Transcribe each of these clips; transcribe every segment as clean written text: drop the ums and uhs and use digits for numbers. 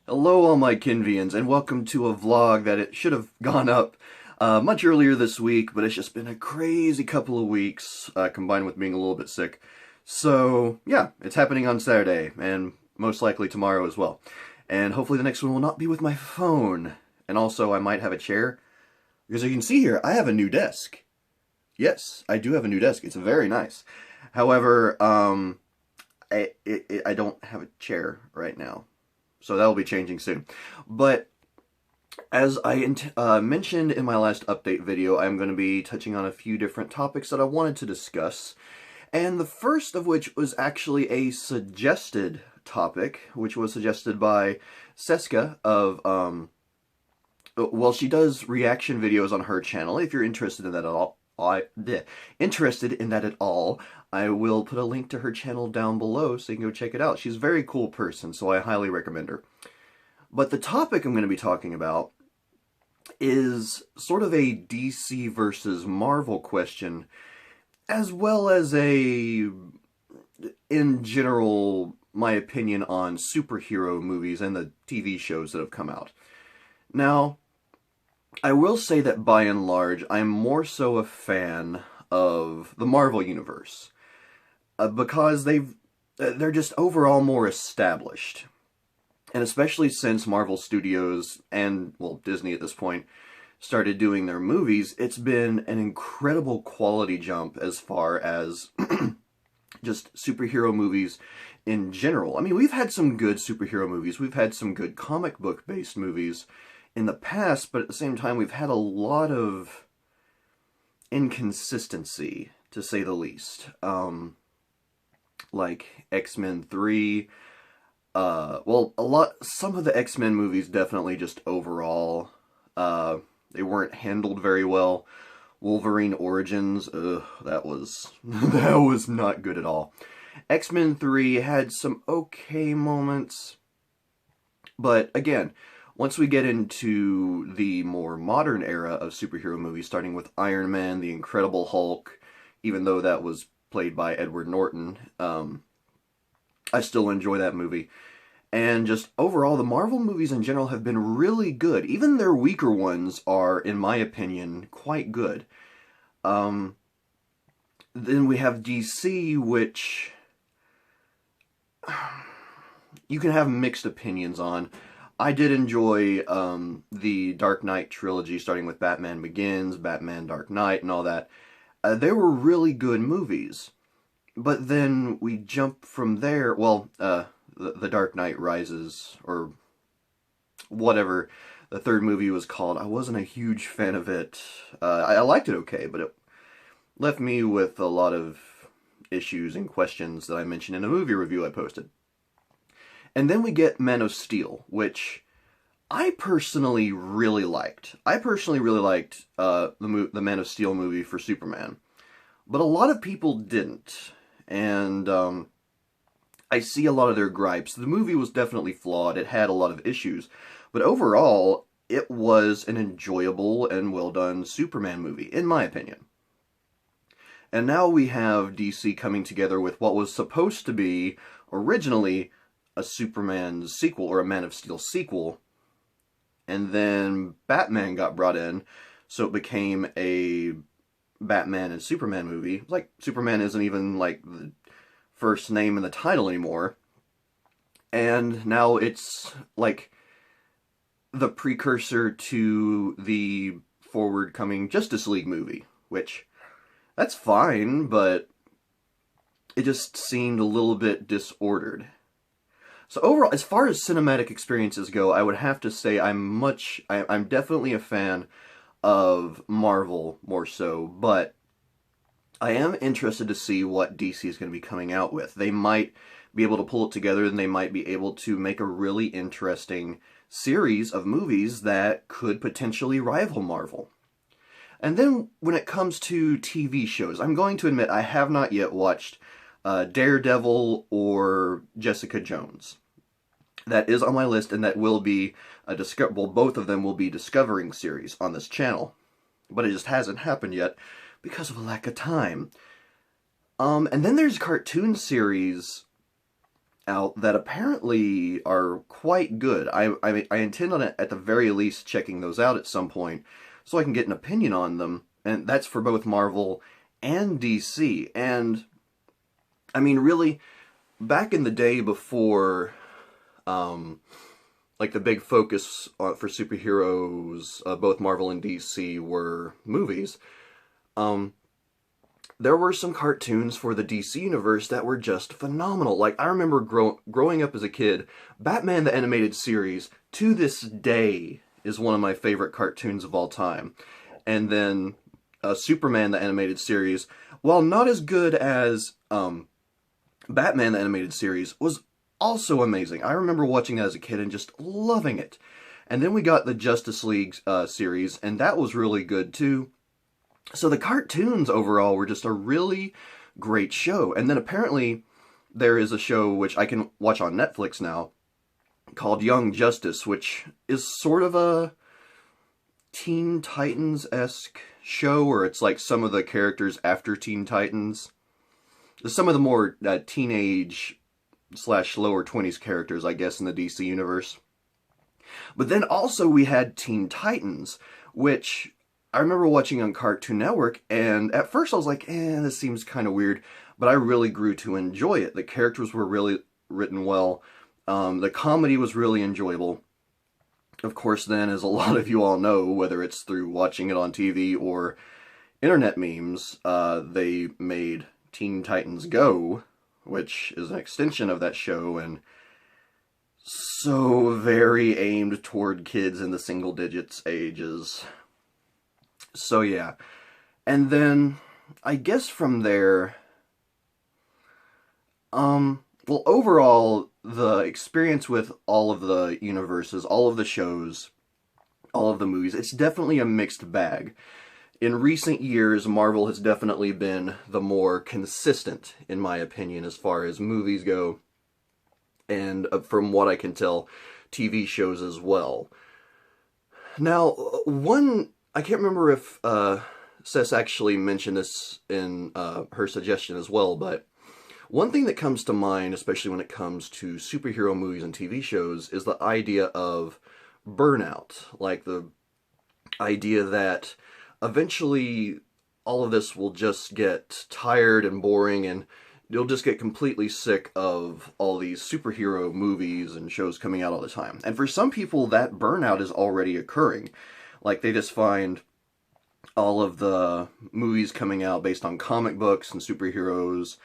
Hello all my Kinvians, and welcome to a vlog that it should have gone up much earlier this week, but it's just been a crazy couple of weeks, combined with being a little bit sick. So, yeah, it's happening on Saturday, and most likely tomorrow as well. And hopefully the next one will not be with my phone. And also, I might have a chair, because you can see here, I have a new desk. Yes, I do have a new desk. It's very nice. However, I don't have a chair right now. So that'll be changing soon. But as I mentioned in my last update video, I'm going to be touching on a few different topics that I wanted to discuss. And the first of which was actually a suggested topic, which was suggested by Seska of, well, she does reaction videos on her channel. If you're interested in that at all, I will put a link to her channel down below so you can go check it out. She's a very cool person, so I highly recommend her. But the topic I'm going to be talking about is sort of a DC versus Marvel question, as well as in general, my opinion on superhero movies and the TV shows that have come out. Now, I will say that by and large, I'm more so a fan of the Marvel Universe. Because they're just overall more established. And especially since Marvel Studios and, well, Disney at this point, started doing their movies, it's been an incredible quality jump as far as just superhero movies in general. I mean, we've had some good superhero movies, we've had some good comic book-based movies in the past, but at the same time, we've had a lot of inconsistency, to say the least. Like X-Men 3, some of the X-Men movies definitely just overall, they weren't handled very well. Wolverine Origins, that was not good at all. X-Men 3 had some okay moments, but again, once we get into the more modern era of superhero movies, starting with Iron Man, The Incredible Hulk, even though that was played by Edward Norton, I still enjoy that movie. And just overall, the Marvel movies in general have been really good. Even their weaker ones are, in my opinion, quite good. Then we have DC, which you can have mixed opinions on. I did enjoy the Dark Knight trilogy, starting with Batman Begins, Batman Dark Knight, and all that. They were really good movies. But then we jump from there, well, the Dark Knight Rises, or whatever the third movie was called. I wasn't a huge fan of it. I liked it okay, but it left me with a lot of issues and questions that I mentioned in a movie review I posted. And then we get Man of Steel, which I personally really liked. I personally really liked the Man of Steel movie for Superman. But a lot of people didn't. And I see a lot of their gripes. The movie was definitely flawed. It had a lot of issues. But overall, it was an enjoyable and well-done Superman movie, in my opinion. And now we have DC coming together with what was supposed to be, originally, a Superman sequel, or a Man of Steel sequel. And then Batman got brought in, so it became a Batman and Superman movie. Like, Superman isn't even, like, the first name in the title anymore. And now it's, like, the precursor to the forward-coming Justice League movie, which, that's fine, but it just seemed a little bit disordered. So overall, as far as cinematic experiences go, I would have to say I'm definitely a fan of Marvel more so, but I am interested to see what DC is going to be coming out with. They might be able to pull it together, and they might be able to make a really interesting series of movies that could potentially rival Marvel. And then when it comes to TV shows, I'm going to admit I have not yet watched Daredevil or Jessica Jones. That is on my list, and that will be both of them will be Discovering series on this channel. But it just hasn't happened yet because of a lack of time. And then there's cartoon series out that apparently are quite good. I intend on it at the very least checking those out at some point so I can get an opinion on them, and that's for both Marvel and DC. And I mean, really, back in the day before, like the big focus for superheroes, both Marvel and DC were movies. There were some cartoons for the DC universe that were just phenomenal. Like, I remember growing up as a kid, Batman the Animated Series, to this day, is one of my favorite cartoons of all time. And then Superman the Animated Series, while not as good as Batman the Animated Series, was also amazing. I remember watching that as a kid and just loving it. And then we got the Justice League series, and that was really good too. So the cartoons overall were just a really great show. And then apparently there is a show which I can watch on Netflix now called Young Justice, which is sort of a Teen Titans-esque show, where it's like some of the characters after Teen Titans. Some of the more teenage / lower 20s characters, I guess, in the DC universe. But then also we had Teen Titans, which I remember watching on Cartoon Network, and at first I was like, this seems kind of weird, but I really grew to enjoy it. The characters were really written well. The comedy was really enjoyable. Of course, then, as a lot of you all know, whether it's through watching it on TV or internet memes, they made Teen Titans Go, which is an extension of that show, and so very aimed toward kids in the single digits ages. So yeah, and then I guess from there, well, overall, the experience with all of the universes, all of the shows, all of the movies, it's definitely a mixed bag. In recent years, Marvel has definitely been the more consistent, in my opinion, as far as movies go, and from what I can tell, TV shows as well. Now, I can't remember if Sess actually mentioned this in her suggestion as well, but one thing that comes to mind, especially when it comes to superhero movies and TV shows, is the idea of burnout. Like the idea that eventually all of this will just get tired and boring, and you'll just get completely sick of all these superhero movies and shows coming out all the time. And for some people, that burnout is already occurring. Like, they just find all of the movies coming out based on comic books and superheroes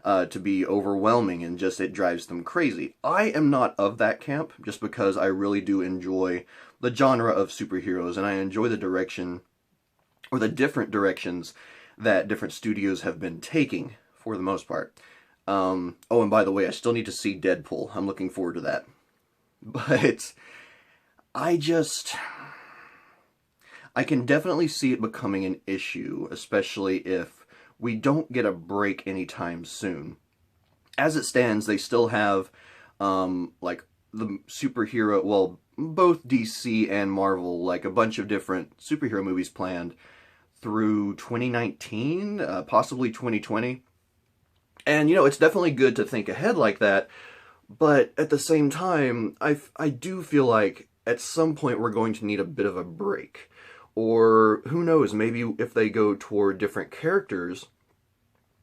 to be overwhelming, and just it drives them crazy. I am not of that camp, just because I really do enjoy the genre of superheroes, and I enjoy the direction, or the different directions, that different studios have been taking, for the most part. Oh, and by the way, I still need to see Deadpool. I'm looking forward to that. But I can definitely see it becoming an issue, especially if we don't get a break anytime soon. As it stands, they still have, like, the superhero, well, both DC and Marvel, like, a bunch of different superhero movies planned through 2019, possibly 2020. And, you know, it's definitely good to think ahead like that, but at the same time, I do feel like at some point we're going to need a bit of a break. Or, who knows, maybe if they go toward different characters,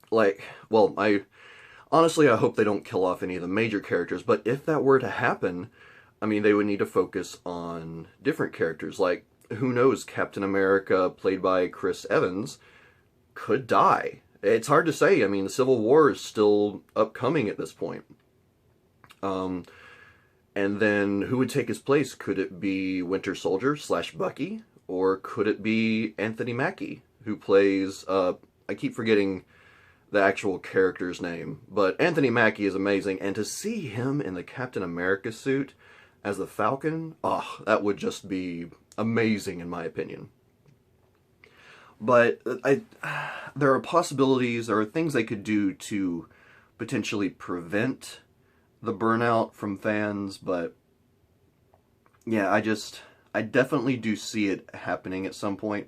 like, well, honestly, I hope they don't kill off any of the major characters, but if that were to happen, I mean, they would need to focus on different characters. Like, who knows, Captain America, played by Chris Evans, could die. It's hard to say. I mean, the Civil War is still upcoming at this point. And then, who would take his place? Could it be Winter Soldier / Bucky? Or could it be Anthony Mackie, who plays, I keep forgetting the actual character's name, but Anthony Mackie is amazing, and to see him in the Captain America suit as the Falcon, oh, that would just be amazing in my opinion. But there are possibilities, there are things they could do to potentially prevent the burnout from fans, but yeah, I definitely do see it happening at some point.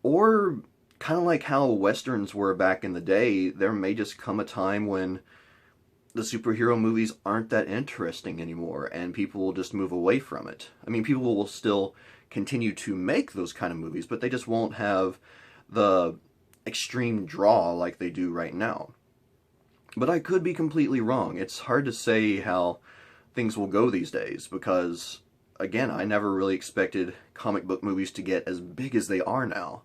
Or, kind of like how Westerns were back in the day, there may just come a time when the superhero movies aren't that interesting anymore, and people will just move away from it. I mean, people will still continue to make those kind of movies, but they just won't have the extreme draw like they do right now. But I could be completely wrong. It's hard to say how things will go these days, because, again, I never really expected comic book movies to get as big as they are now.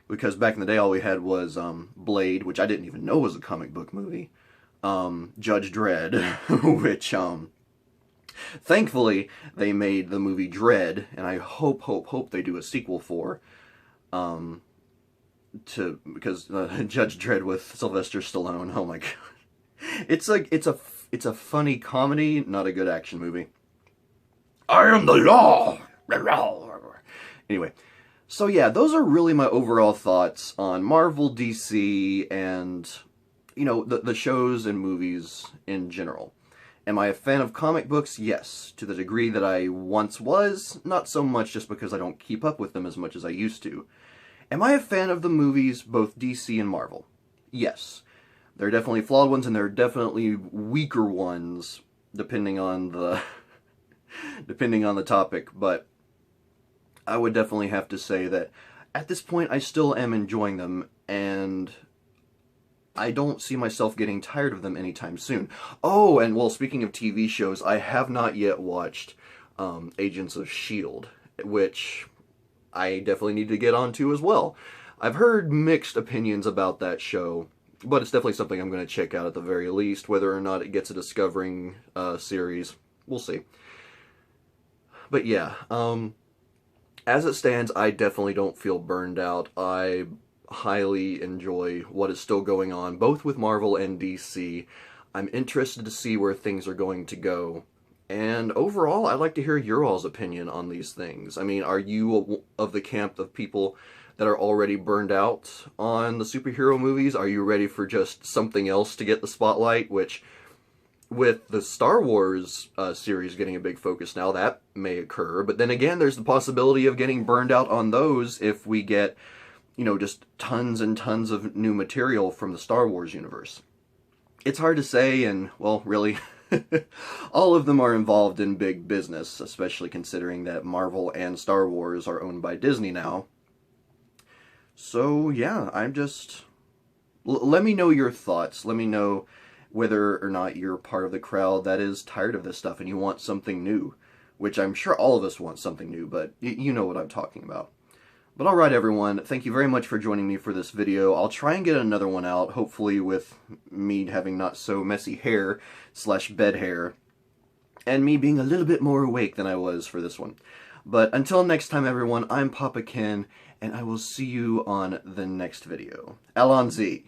Because back in the day, all we had was Blade, which I didn't even know was a comic book movie. Judge Dredd, which, thankfully, they made the movie Dredd, and I hope they do a sequel for, because Judge Dredd with Sylvester Stallone, oh my god. It's like, it's a funny comedy, not a good action movie. I am the law! Anyway. So yeah, those are really my overall thoughts on Marvel, DC, and, you know, the shows and movies in general. Am I a fan of comic books? Yes. To the degree that I once was, not so much just because I don't keep up with them as much as I used to. Am I a fan of the movies, both DC and Marvel? Yes. There are definitely flawed ones, and there are definitely weaker ones, depending on the topic, but I would definitely have to say that at this point I still am enjoying them, and I don't see myself getting tired of them anytime soon. Oh, and well, speaking of TV shows, I have not yet watched Agents of S.H.I.E.L.D., which I definitely need to get onto as well. I've heard mixed opinions about that show, but it's definitely something I'm going to check out at the very least. Whether or not it gets a Discovering series, we'll see. But yeah, as it stands, I definitely don't feel burned out. I highly enjoy what is still going on, both with Marvel and DC. I'm interested to see where things are going to go. And overall, I'd like to hear your all's opinion on these things. I mean, are you of the camp of people that are already burned out on the superhero movies? Are you ready for just something else to get the spotlight? Which, with the Star Wars series getting a big focus now, that may occur. But then again, there's the possibility of getting burned out on those if we get, you know, just tons and tons of new material from the Star Wars universe. It's hard to say, and, well, really, all of them are involved in big business, especially considering that Marvel and Star Wars are owned by Disney now. So, yeah, I'm just... let me know your thoughts. Let me know whether or not you're part of the crowd that is tired of this stuff and you want something new. Which I'm sure all of us want something new, but you know what I'm talking about. But alright everyone, thank you very much for joining me for this video. I'll try and get another one out, hopefully with me having not so messy hair / bed hair, and me being a little bit more awake than I was for this one. But until next time everyone, I'm Papa Ken, and I will see you on the next video. Allons-y.